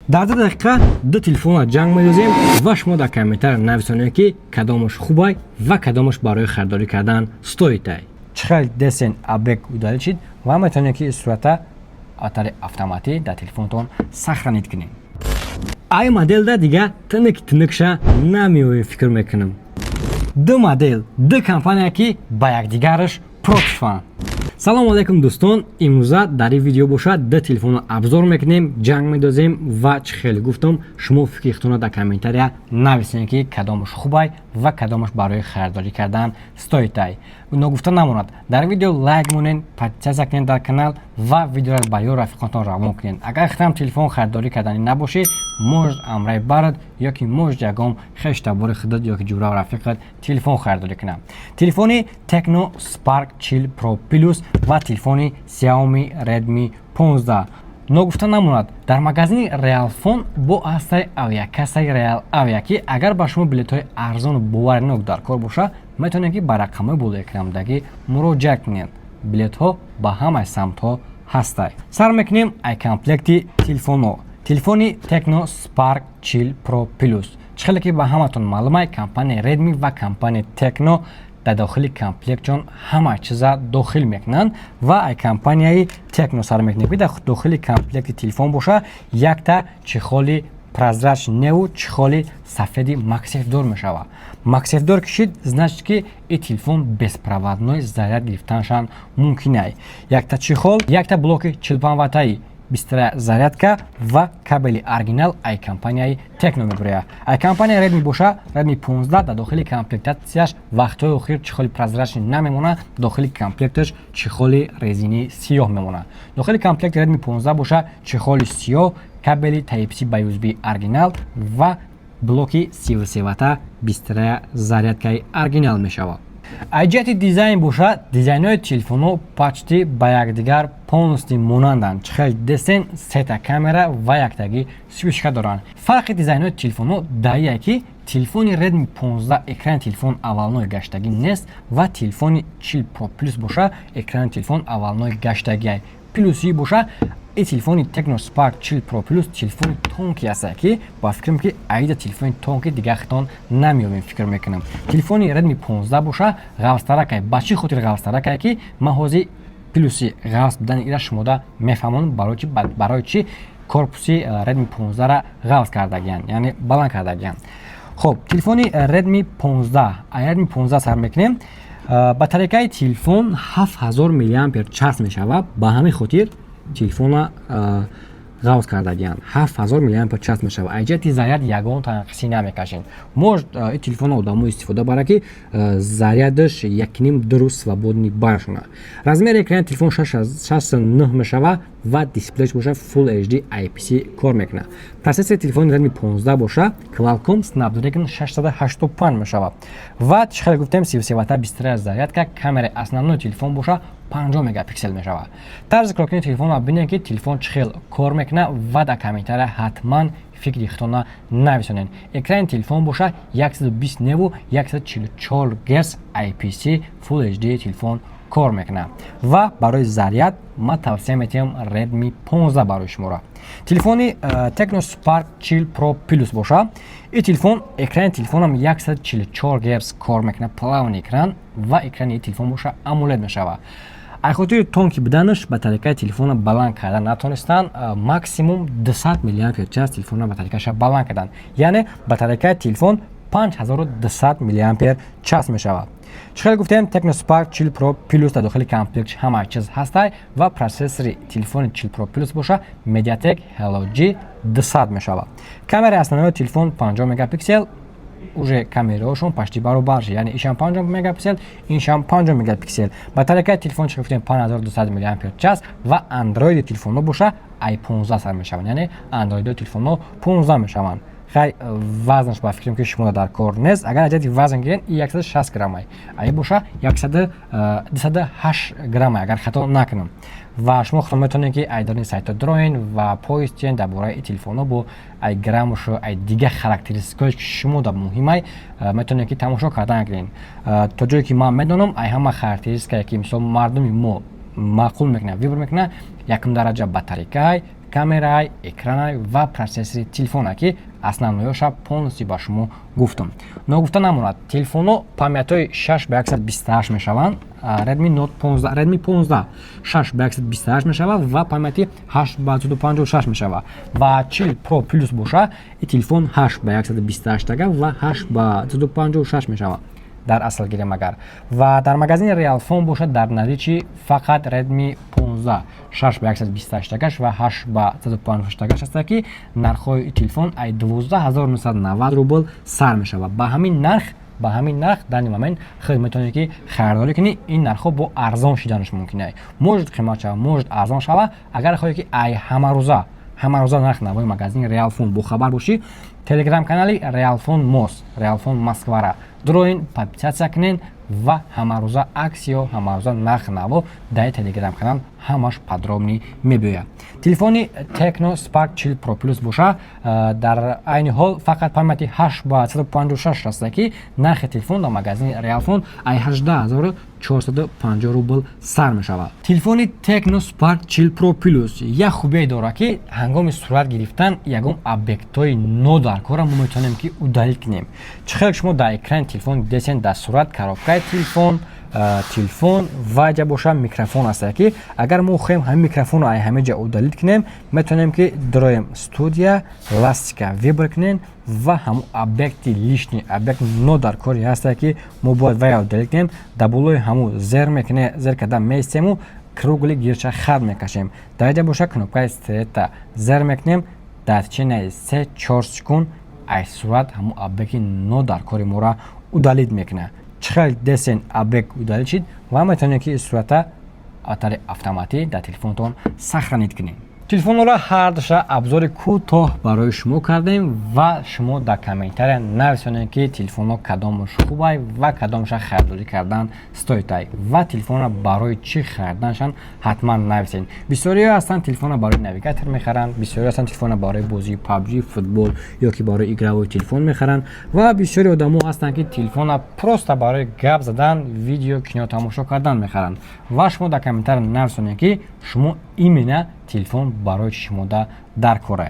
дар 2 дақиқа ду телефонро ҷанг медозем ва шумо дар комментар нависонед ки кадомаш хубай ва кадомаш барои харидорӣ кардан стоитай. Чихел десен абек удаличид ва метавонед ки сурата атари автоматӣ дар телефонтон сахранид кунед. Ай моделда дига тинак-тинакша намеоям фикр мекунам. Ду модел, ду компания ки ба якдигараш противанд. Салому алайкум дӯстон, имрӯза дар ин видео боша ду телефонро абзор мекунем, ҷанг медозем ва чӣ хеле гуфтам шумо фикрихтонро дар комментария нависед ки кадомаш хубай ва кадомаш барои харидорӣ кардан стоитай. Ногуфта намонад, дар видео лайк монед, подписатсия кунед дар канал ва видеоро ба ёри рафиқотон равон кунед. Агар хитам телефон харидорӣ кардани набошед, может амраи барад ёки может ягон хеш табори худат ёки ҷура рафиқат телефон харидорӣ кунад. Телефони Tecno Spark Chill Pro Plus ва телефони Xiaomi Redmi 15. Ногуфта намонад, дар магазини Realfon бо асаи авиакассаи Real Avia ки агар ба шумо билетҳои арзону боваринок дар кор боша, метавонед ки ба рақамҳои болои экранамдагӣ муроҷиат кунед. Билетҳо ба ҳамаи самтҳо ҳастанд. Сар мекунем ай комплекти телефонҳо. Телефони Tecno Spark Chill Pro Plus. Чӣ хеле ки ба ҳаматон маълумай, компания Redmi ва компания Tecno дар дохили комплектшон ҳама чиза дохил мекунанд ва ай компанияи Tecno сар мекунем ки дар дохили комплекти телефон боша якта чихоли прозрачный неву чихоли сафеди максефдор мешавад. Максефдор кишид значит ки ин телефон беспроводной заряд гирифтанашан мумкин аст. Якта чихол, якта блоки 45 ваттаи бистра зарядка ва кабели оригинал ай компанияи Tecno мебурад. Ай компания Redmi боша Redmi 15 дар дохили комплектатсияш вақтҳои охир чихоли прозрачный намемонад, дохили комплекташ чихоли резини сиёҳ мемонад. Дохили комплекти Redmi 15 боша чихоли сиёҳ, кабели Type-C ба USB оригинал ва блоки 33 ватта бистра зарядкаи оригинал мешавад. Аз ҷиҳати дизайн боша, дизайнҳои телефонҳо почти ба якдигар полностью монанданд. Чӣ хел десен, сета камера ва яктаги свичка доранд. Фарқи дизайнҳои телефонҳо дар ин ки телефони Redmi 15 экрани телефон аввалной гаштагӣ нест ва телефони Chill Pro Plus боша экрани телефон аввалной гаштагӣ. Плюси боша ин телефони Tecno Spark Chill Pro Plus телефони тонки аст ки ба фикрам ки аида телефони тонки дига хитон намеёбем фикр мекунам. Телефони Redmi 15 боша ғавзтаракай. Ба чӣ хотир ғавзтаракай ки ман ҳозир плюси ғавз будани ира шумода мефаҳмонам барои чӣ корпуси Redmi 15-ра ғавз кардагиянд, яъне баланд кардагиянд. Хоб, телефони Redmi 15, Redmi 15 сар мекунем. Батарейкаи телефон 7000 мАч мешавад. Ба ҳамин хотир телефона ғавз кардагиянд 7000 мАч мешавад. Аз ҷиҳати заряд ягон танқисӣ намекашем. Может ин телефона одамо истифода барад ки зарядаш 1,5-2 рӯз свободни баршона. Размери экрани телефон 6.9 мешавад ва дисплейш боша Full HD IPS кор мекунад. Процессори телефони Redmi 15 боша Qualcomm Snapdragon 685 мешавад ва чӣ хеле гуфтем 33 ватта бистра зарядка. Камераи основной телефон боша 50 мегапиксел мешавад. Тарзи коркунии телефонро бинед ки телефон чӣ хел кор мекунад ва дар комментария ҳатман фикри худтона нависонед. Экрани телефон боша 120 неву 144 Гц IPS Full HD телефон кор мекунад ва барои заряд ман тавсия метиҳам Redmi 15 барои шуморо. Телефони Tecno Spark Chill Pro Plus боша ин телефон экрани телефонам 144 Гц кор мекунад, плавн экран ва экрани ин телефон боша AMOLED мешавад. аз хотири тонки буданаш батарейкаи телефона баланд кардан натонистанд. Максимум 200 мАч телефона батарейкаша баланд кардан, яъне батарейкаи телефон 5200 мАч мешавад. чӣ хеле гуфтем Tecno Spark Chill Pro Plus дар дохили комплект ҳама чиз ҳастай ва процессори телефони Chill Pro Plus боша Mediatek Helio G200 мешавад. Камераи основной телефон 50 мегапиксел, уже камераҳошон почти баробар шуд, яъне ишам 50 мегапиксел, иншам 50 мегапиксел. Батарейкаи телефон чӣ гуфтем 5200 мАч ва андроиди телефонҳо боша i15 сар мешаванд, яъне андроидои телефонҳо 15 мешаванд. хай вазнаш ба фикрам ки шумо дар кор нест. Агар аз ҷиҳати вазн гирен 160 грамм ай боша 208 грамм агар хато накунам. Ва шумо худтон метавонед ки айдорни сайто дроин ва поистен дар бораи ин телефонҳо бо ай граммошо ай дига характеристикаҳое ки шумо дар муҳимай метавонед ки тамошо кардан гирен. То ҷое ки ман медонам ай ҳама характеристикае ки мисол мардуми мо маъқул мекунад, вибр мекунад, якум дараҷа батарейка, камераи, экранаи ва процессори телефоне ки основноёша полностью ба шумо гуфтам. Ногуфта намонад, телефонҳо памятҳои 6/128 мешаванд. Redmi Note 15, Redmi 15 6/128 мешавад ва памяти 8/156 мешавад. Ва 40 Pro Plus боша, ин телефон 8/128 тага ва 8/156 мешавад. дар асл гирем агар ва дар магазини Realphone бошад дар наличи фақат Redmi 15 6/128 тагаш ва 8/156 тагаш аст ки нархҳои телефон ай 12990 рубл сар мешавад. Ба ҳамин нарх дар ин момент хеле метавонед ки харидорӣ кунед. Ин нархҳо бо арзон шиданаш мумкин аст. Может қимат шава, может арзон шава. Агар хоҳед ки ай ҳамарӯза нарх навои магазини Realphone бо хабар бошӣ, телеграм-канали Realphone Mos, Realphone Москвара дроин подписатсия кунед ва ҳамарӯза акс ё ҳамарӯза нарх наво дар телеграм-канал ҳамаш подробнӣ мебиёяд. Телефони Tecno Spark 40 Pro Plus боша, дар айни ҳол фақат памяти 8/156 аст ки нархи телефон дар магазини Realphone ай 18450 рубл сар мешавад. Телефони Tecno Spark 40 Pro Plus як хубие дорад ки ҳангоми сурат гирифтан ягон объектҳои нодаркора мо метавонем ки удалил кунем. Чӣ хеле шумо дар экрани телефон десен дар сурат коробкаи телефон ва ҷа боша микрофон аст ки агар мо хоҳем ҳамин микрофонро ай ҳамаҷа удалил кунем, метавонем ки дроем студия ластика вибр кунем ва ҳамон объекти лишни объект нодаркори ҳаст ки мо бояд вайро удалил кунем. Дар болои ҳамон зер кардан меистему кругли гирча хат мекашем. Дар ҷа боша кнопкаи стрета зер мекунем. Дар теченаи 3-4 секунд ай сурат ҳамон объекти нодаркори моро удалил мекунад. Чӣ хел десен объект удалил шид ва метавонед ки сурата атари автоматӣ дар телефонтон сохранид кунед. Телефонҳоро ҳар душа обзори кӯтоҳ барои шумо кардем ва шумо дар комментария нависонед ки телефонҳо кадомаш хубай ва кадомаша харидорӣ кардан стоитай ва телефонро барои чӣ хариданашан ҳатман нависед. Бисёриҳо ҳастанд телефонро барои навигатор мехаранд, бисёриҳо ҳастанд телефонро барои бозии PUBG, футбол ё ки барои игравои телефон мехаранд ва бисёри одамо ҳастанд ки телефонро просто барои гап задан, видео, кино тамошо кардан мехаранд. Ва шумо дар комментария нависонед ки шумо именно телефон барои чӣ шумо дар кора.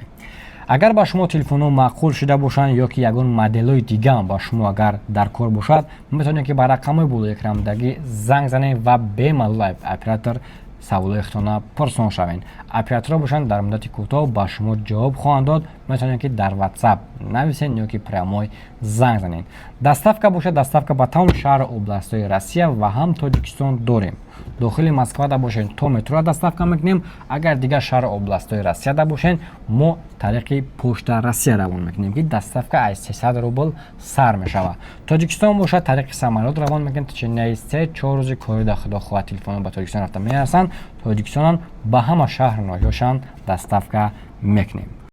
Агар ба шумо телефонҳо маъқул шуда бошанд ё ки ягон моделҳои дига ба шумо агар дар кор бошад, метавонед ки ба рақамҳои болои экрандаги занг занед ва бемалол оператор саволҳоятона пурсон шавед. Операторҳо бошанд дар муддати кӯтоҳ ба шумо ҷавоб хоҳанд дод. Метавонед ки дар WhatsApp нависед ё ки прямой занг занед. Доставка бошад, доставка ба тамоми шаҳру областҳои Россия ва ҳам Тоҷикистон дорем. Дохили Москва да бошед, то метро доставка мекунем. Агар дигар шаҳру областҳои Россия да бошед, мо тариқи почта Россия равон мекунем ки доставка ай 300 рубл сар мешавад. Тоҷикистон бошад, тариқи самолёт равон мекунем. Теченаи 3-4 рӯзи кори да худо хоҳад телефонҳо ба Тоҷикистон рафта мерасанд. Тоҷикистон ба ҳама шаҳру ноҳияшон доставка мекунем.